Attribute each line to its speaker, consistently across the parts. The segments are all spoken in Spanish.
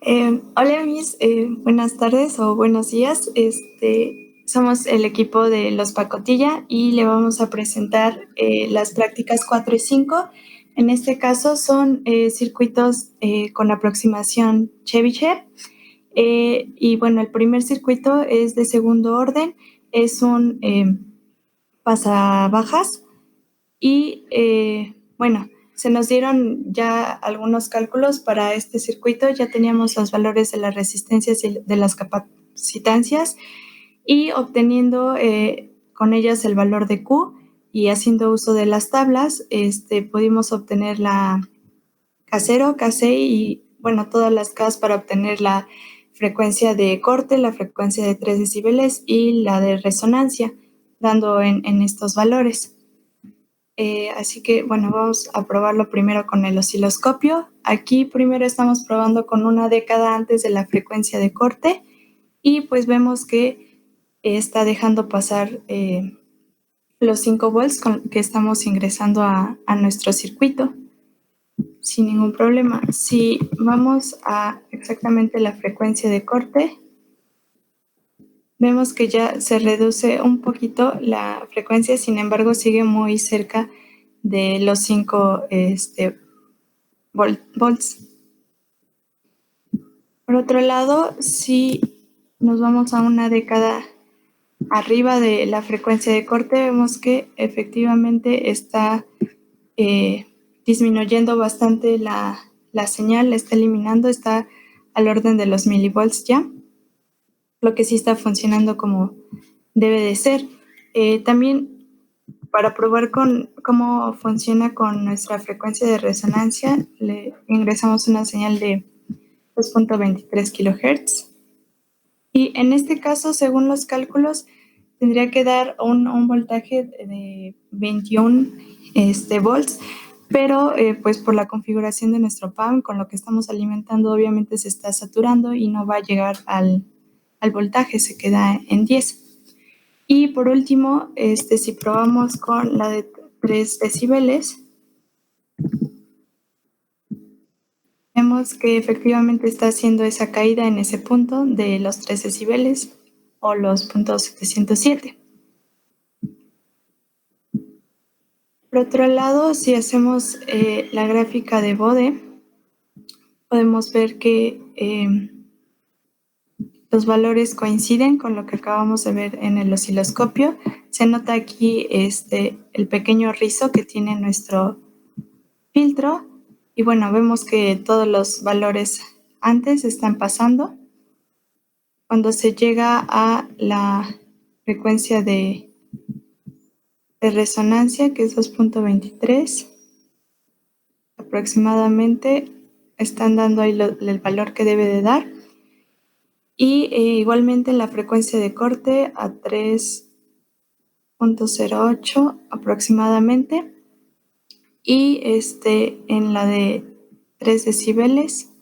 Speaker 1: Hola, mis, buenas tardes o buenos días. Somos el equipo de los Pacotilla y le vamos a presentar las prácticas 4 y 5. En este caso son circuitos con aproximación Chebyshev. Y bueno, el primer circuito es de segundo orden, es un pasabajas y bueno, se nos dieron ya algunos cálculos para este circuito, ya teníamos los valores de las resistencias y de las capacitancias y obteniendo con ellas el valor de Q y haciendo uso de las tablas, pudimos obtener la K0, K6 y bueno, todas las Ks para obtener la frecuencia de corte, la frecuencia de 3 decibeles y la de resonancia, dando en estos valores. Así que, bueno, vamos a probarlo primero con el osciloscopio. Aquí primero estamos probando con una década antes de la frecuencia de corte y pues vemos que está dejando pasar los 5 volts que estamos ingresando a nuestro circuito sin ningún problema. Si vamos a exactamente la frecuencia de corte, vemos que ya se reduce un poquito la frecuencia, sin embargo sigue muy cerca de los 5 volts. Por otro lado, si nos vamos a una década arriba de la frecuencia de corte, vemos que efectivamente está disminuyendo bastante la señal, la está eliminando, está al orden de los milivolts ya, lo que sí está funcionando como debe de ser. También para probar cómo funciona con nuestra frecuencia de resonancia, le ingresamos una señal de 2.23 kHz. Y en este caso, según los cálculos, tendría que dar un voltaje de 21 volts, pero pues por la configuración de nuestro PAM, con lo que estamos alimentando, obviamente se está saturando y no va a llegar al voltaje, se queda en 10. Y por último, si probamos con la de 3 decibeles, vemos que efectivamente está haciendo esa caída en ese punto de los 3 decibeles o los puntos 707. Por otro lado, si hacemos la gráfica de Bode, podemos ver que los valores coinciden con lo que acabamos de ver en el osciloscopio. Se nota aquí el pequeño rizo que tiene nuestro filtro y bueno, vemos que todos los valores antes están pasando. Cuando se llega a la frecuencia de resonancia, que es 2.23, aproximadamente están dando ahí el valor que debe de dar. Y igualmente la frecuencia de corte a 3.08 aproximadamente. Y en la de 3 decibeles,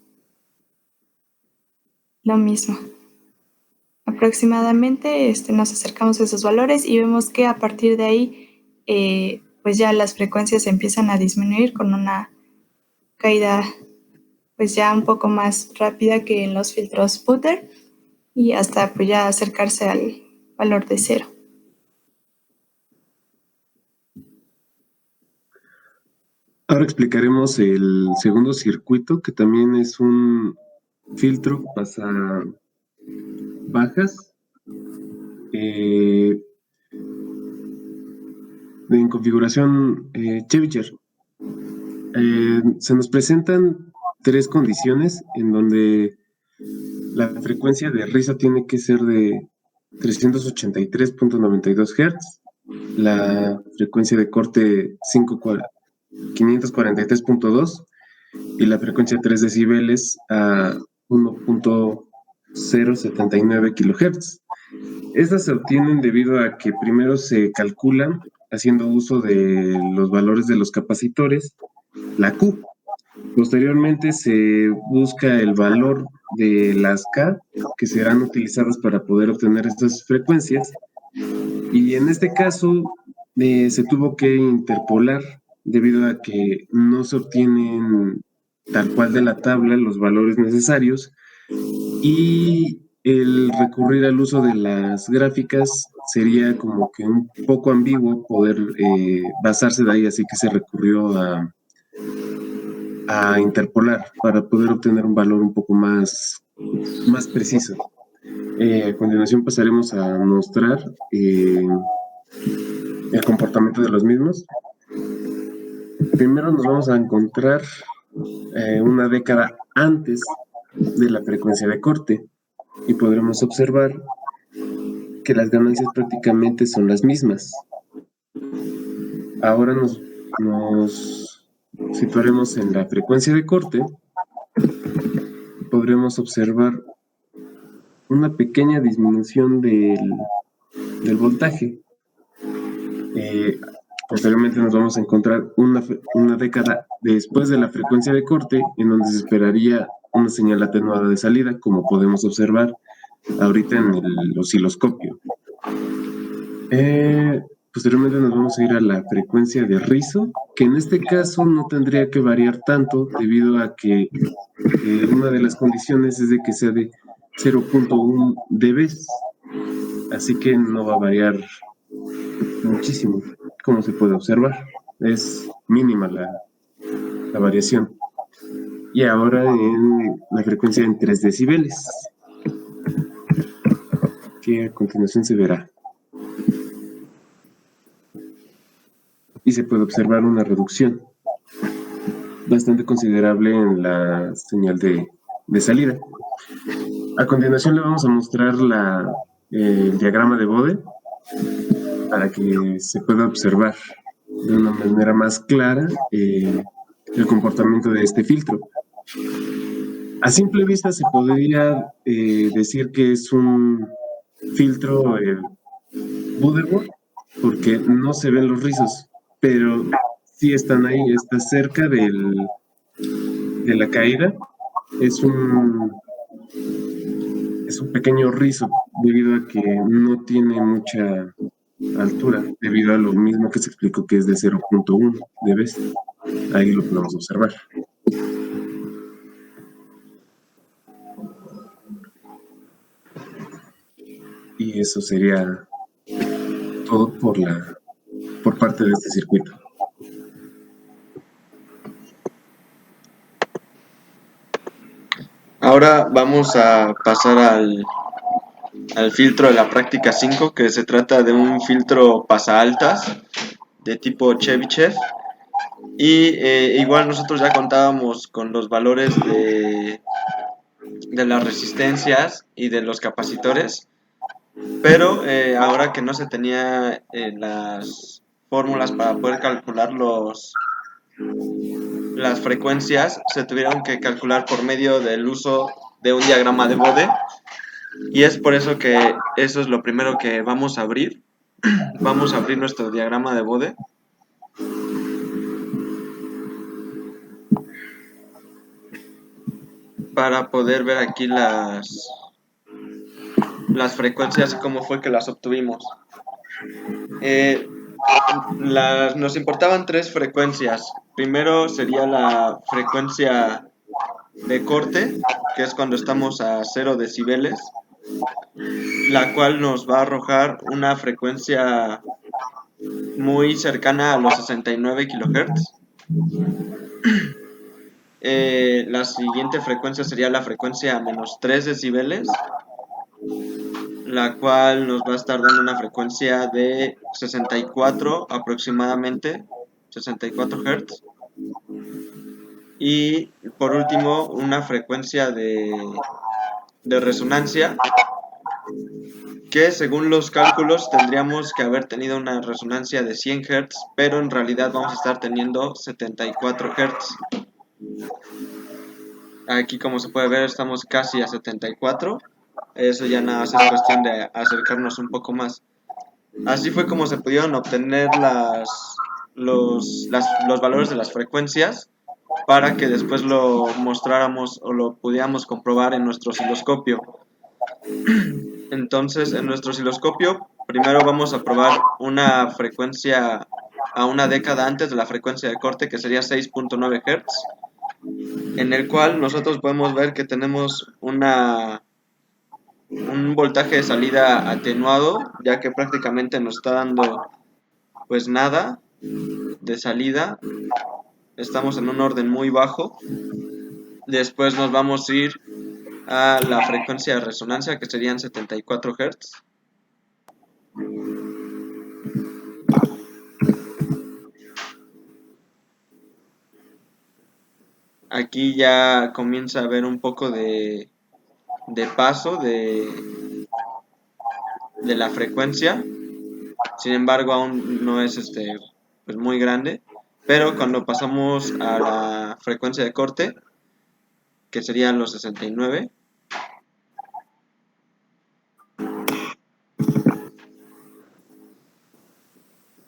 Speaker 1: lo mismo. Aproximadamente nos acercamos a esos valores y vemos que a partir de ahí pues ya las frecuencias empiezan a disminuir con una caída pues ya un poco más rápida que en los filtros Putter y hasta pues ya acercarse al valor de 0.
Speaker 2: Ahora explicaremos el segundo circuito, que también es un filtro pasabajas en configuración Chebyshev. Se nos presentan 3 condiciones en donde la frecuencia de rizo tiene que ser de 383.92 Hz, la frecuencia de corte 543.2 y la frecuencia de 3 decibeles a 1.079 kHz. Estas se obtienen debido a que primero se calculan haciendo uso de los valores de los capacitores, la Q. Posteriormente se busca el valor de las K que serán utilizadas para poder obtener estas frecuencias. Y en este caso se tuvo que interpolar debido a que no se obtienen tal cual de la tabla los valores necesarios Y el recurrir al uso de las gráficas sería como que un poco ambiguo poder basarse de ahí, así que se recurrió a interpolar para poder obtener un valor un poco más preciso. A continuación pasaremos a mostrar el comportamiento de los mismos. Primero nos vamos a encontrar una década antes de la frecuencia de corte y podremos observar que las ganancias prácticamente son las mismas. Ahora nos situaremos en la frecuencia de corte. Podremos observar una pequeña disminución del voltaje. Posteriormente nos vamos a encontrar una década después de la frecuencia de corte, en donde se esperaría una señal atenuada de salida, como podemos observar ahorita en el osciloscopio. Posteriormente nos vamos a ir a la frecuencia de rizo, que en este caso no tendría que variar tanto debido a que una de las condiciones es de que sea de 0.1 dB, así que no va a variar muchísimo, como se puede observar. Es mínima la variación. Y ahora en la frecuencia en 3 decibeles, que a continuación se verá. Y se puede observar una reducción bastante considerable en la señal de salida. A continuación le vamos a mostrar el diagrama de Bode para que se pueda observar de una manera más clara el comportamiento de este filtro. A simple vista se podría decir que es un filtro Butterworth porque no se ven los rizos, pero sí están ahí, está cerca de la caída. Es un pequeño rizo debido a que no tiene mucha altura, debido a lo mismo que se explicó que es de 0.1 dB. Ahí lo podemos observar. Y eso sería todo por parte de este circuito.
Speaker 3: Ahora vamos a pasar al filtro de la práctica 5, que se trata de un filtro pasaaltas de tipo Chebyshev. Y igual nosotros ya contábamos con los valores de las resistencias y de los capacitores, pero ahora que no se tenía las fórmulas para poder calcular las frecuencias, se tuvieron que calcular por medio del uso de un diagrama de Bode, y es por eso que eso es lo primero que vamos a abrir. Vamos a abrir nuestro diagrama de Bode. Para poder ver aquí las frecuencias y cómo fue que las obtuvimos. Nos importaban 3 frecuencias. Primero sería la frecuencia de corte, que es cuando estamos a 0 decibeles, la cual nos va a arrojar una frecuencia muy cercana a los 69 kHz. La siguiente frecuencia sería la frecuencia a menos 3 decibeles, la cual nos va a estar dando una frecuencia de 64 aproximadamente, 64 Hz. Y por último, una frecuencia de resonancia, que según los cálculos tendríamos que haber tenido una resonancia de 100 Hz, pero en realidad vamos a estar teniendo 74 Hz. Aquí, como se puede ver, estamos casi a 74. Eso ya nada más es cuestión de acercarnos un poco más. Así fue como se pudieron obtener los valores de las frecuencias, para que después lo mostráramos o lo pudiéramos comprobar en nuestro osciloscopio. Entonces, en nuestro osciloscopio, primero vamos a probar una frecuencia a una década antes de la frecuencia de corte, que sería 6.9 Hz. en el cual nosotros podemos ver que tenemos un voltaje de salida atenuado, ya que prácticamente nos está dando pues nada de salida. Estamos en un orden muy bajo. Después nos vamos a ir a la frecuencia de resonancia, que serían 74 Hz. Aquí ya comienza a haber un poco de paso de la frecuencia. Sin embargo, aún no es pues muy grande. Pero cuando pasamos a la frecuencia de corte, que serían los 69,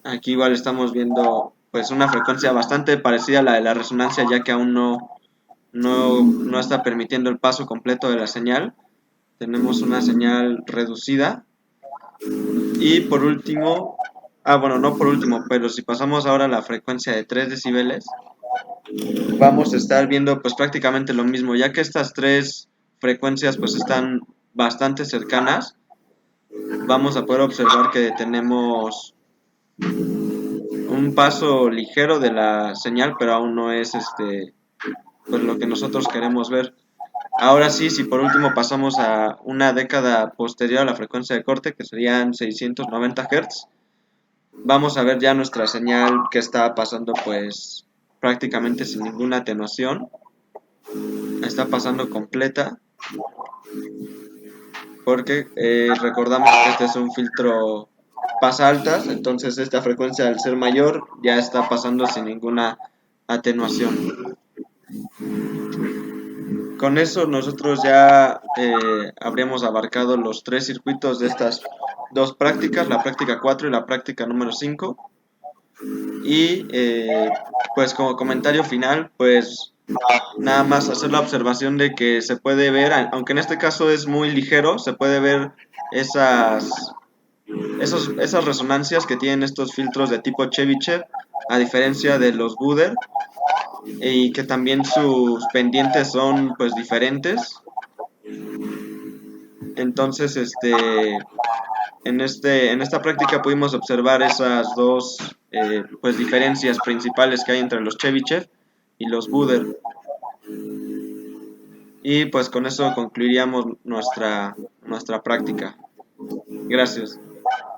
Speaker 3: aquí igual estamos viendo pues una frecuencia bastante parecida a la de la resonancia, ya que aún no está permitiendo el paso completo de la señal. Tenemos una señal reducida. Y por último, bueno, no por último, pero si pasamos ahora a la frecuencia de 3 decibeles, vamos a estar viendo pues prácticamente lo mismo, ya que estas tres frecuencias pues están bastante cercanas. Vamos a poder observar que tenemos un paso ligero de la señal, pero aún no es pues lo que nosotros queremos ver. Ahora sí, si por último pasamos a una década posterior a la frecuencia de corte, que serían 690 Hz, vamos a ver ya nuestra señal que está pasando pues prácticamente sin ninguna atenuación. Está pasando completa, porque recordamos que este es un filtro pasa altas, entonces esta frecuencia al ser mayor ya está pasando sin ninguna atenuación. Con eso nosotros ya habríamos abarcado los tres circuitos de estas dos prácticas, la práctica 4 y la práctica número 5. Y pues como comentario final, pues nada más hacer la observación de que se puede ver, aunque en este caso es muy ligero, se puede ver esas resonancias que tienen estos filtros de tipo Chebyshev, a diferencia de los Buder, y que también sus pendientes son pues diferentes. Entonces en esta práctica pudimos observar esas dos pues diferencias principales que hay entre los Chebyshev y los Buder. Y pues con eso concluiríamos nuestra práctica. Gracias.